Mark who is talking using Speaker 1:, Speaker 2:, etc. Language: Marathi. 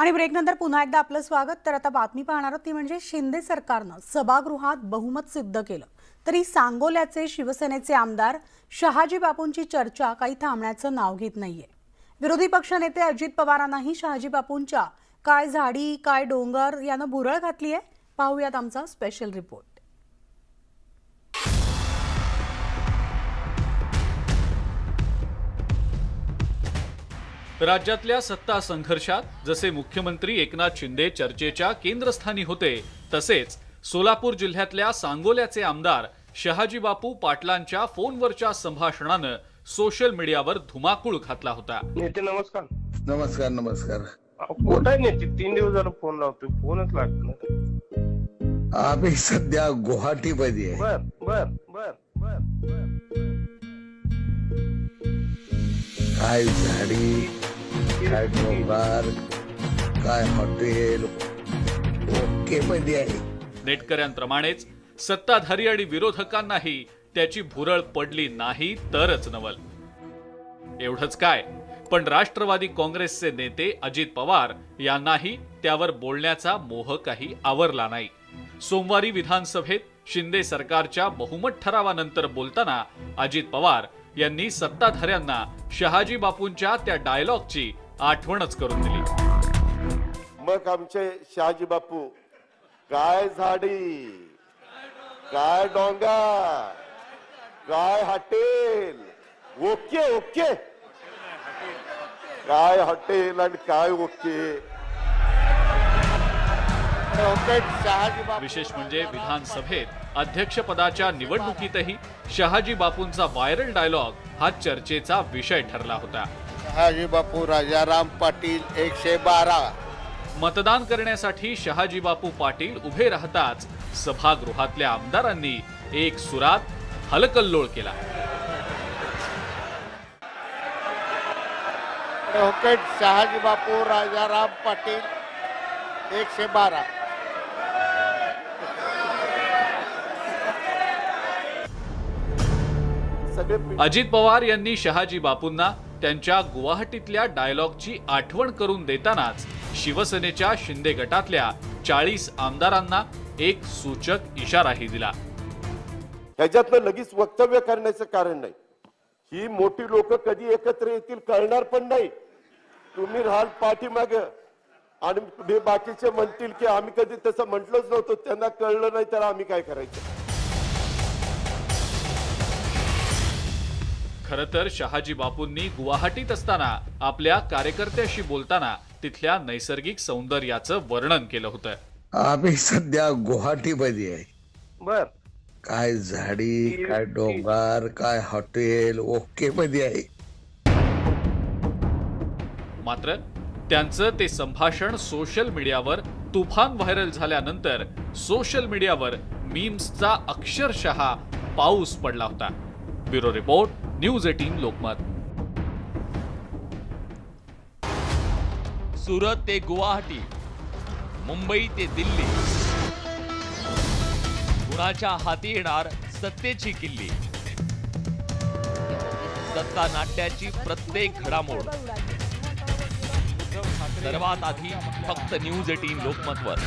Speaker 1: आणि ब्रेकनंतर पुन्हा एकदा आपलं स्वागत। तर आता बातमी पाहणार ती म्हणजे शिंदे सरकारनं सभागृहात बहुमत सिद्ध केलं तरी सांगोल्याचे शिवसेनेचे आमदार शहाजी बापूंची चर्चा काही थांबण्याचं नाव घेत नाहीये। विरोधी पक्षनेते अजित पवारांनाही शहाजी बापूंच्या काय झाडी काय डोंगर यानं भुरळ घातली आहे। पाहूयात आमचा स्पेशल रिपोर्ट।
Speaker 2: राज्यातल्या सत्ता संघर्षात जसे मुख्यमंत्री एकनाथ शिंदे चर्चेच्या केंद्रस्थानी होते, तसेच सोलापूर जिल्ह्यातल्या सांगोल्याचे आमदार शहाजी बापू पाटलांच्या फोनवरच्या संभाषणानं सोशल मीडियावर धुमाकूळ घातला होता।
Speaker 3: नेते नमस्कार।
Speaker 4: नमस्कार नमस्कार।
Speaker 3: कुठे नेते 3 दिवस झालं फोन लावतोय, फोनच लागत नाही।
Speaker 4: आम्ही सध्या गुवाहाटी मध्ये आहे।
Speaker 3: बर बर बर बर
Speaker 4: काय झाडी काय डोंगर काय हॉटेल ओके मध्ये आहे।
Speaker 2: नेटकऱ्यांप्रमाणेच सत्ताधारी आणि विरोधकांनाही त्याची भुरळ पडली नाही तरच नवल। एवढंच काय, पण राष्ट्रवादी काँग्रेसचे नेते अजित पवार यांनाही त्यावर बोलण्याचा मोह काही आवरला नाही। सोमवारी विधानसभेत शिंदे सरकारच्या बहुमत ठरावानंतर बोलताना अजित पवार यांनी सत्ताधाऱ्यांना शहाजी बापूंच्या त्या डायलॉगची आठवणच करून दिली।
Speaker 5: मग आमचे शहाजी बापू काय झाडी काय डोंगर काय हॉटेल ओके ओके काय हॉटेल आणि काय ओके।
Speaker 2: विशेष म्हणजे विधानसभेत अध्यक्षपदाच्या निवडणुकीतही शहाजी बापूंचा व्हायरल डायलॉग हा चर्चेचा विषय ठरला होता।
Speaker 5: शहाजी बापू राजाराम पाटील 112।
Speaker 2: मतदान करण्यासाठी शहाजी बापू पाटील उभे राहताच सभागृहातल्या आमदारांनी एक सुरात हलकल्लोळ केला।
Speaker 5: शहाजी बापू राजाराम पाटील 112।
Speaker 2: अजित पवार यांनी शहाजी बापूंना त्यांच्या गुवाहाटीतल्या डायलॉगची आठवण करून देतानाच शिवसेनेच्या शिंदे गटातल्या 40 आमदारांना एक सूचक इशाराही दिला।
Speaker 5: ह्याच्यातलं लगेच वक्तव्य करण्याचं कारण नाही। ही मोठी लोक कधी एकत्र येतील कळणार पण नाही। तुम्ही राहाल पाठीमागे आणि बाकीचे म्हणतील की आम्ही कधी तसं म्हटलंच नव्हतं, त्यांना कळलं नाही तर आम्ही काय करायचं।
Speaker 2: खरं तर शहाजी बापूंनी गुवाहाटीत असताना आपल्या कार्यकर्त्याशी बोलताना तिथल्या नैसर्गिक सौंदर्याचं वर्णन केलं होतं।
Speaker 4: आम्ही सध्या गुवाहाटी मध्ये आहे।
Speaker 3: बर
Speaker 4: काय झाडी काय डोंगर काय हॉटेल ओके मध्ये आहे।
Speaker 2: मात्र त्यांचं ते संभाषण सोशल मीडियावर तुफान व्हायरल झाल्यानंतर सोशल मीडियावर मीम्सचा अक्षरशः पाऊस पडला होता। Bureau report, news 18 Lokmat.
Speaker 6: Surat ते गुवाहाटी, मुंबई ते दिल्ली, कुणाच्या हाती येणार सत्तेची किल्ली। सत्ता नाट्याची प्रत्येक घडामोड सर्वात आधी फक्त न्यूज 18 लोकमतवर।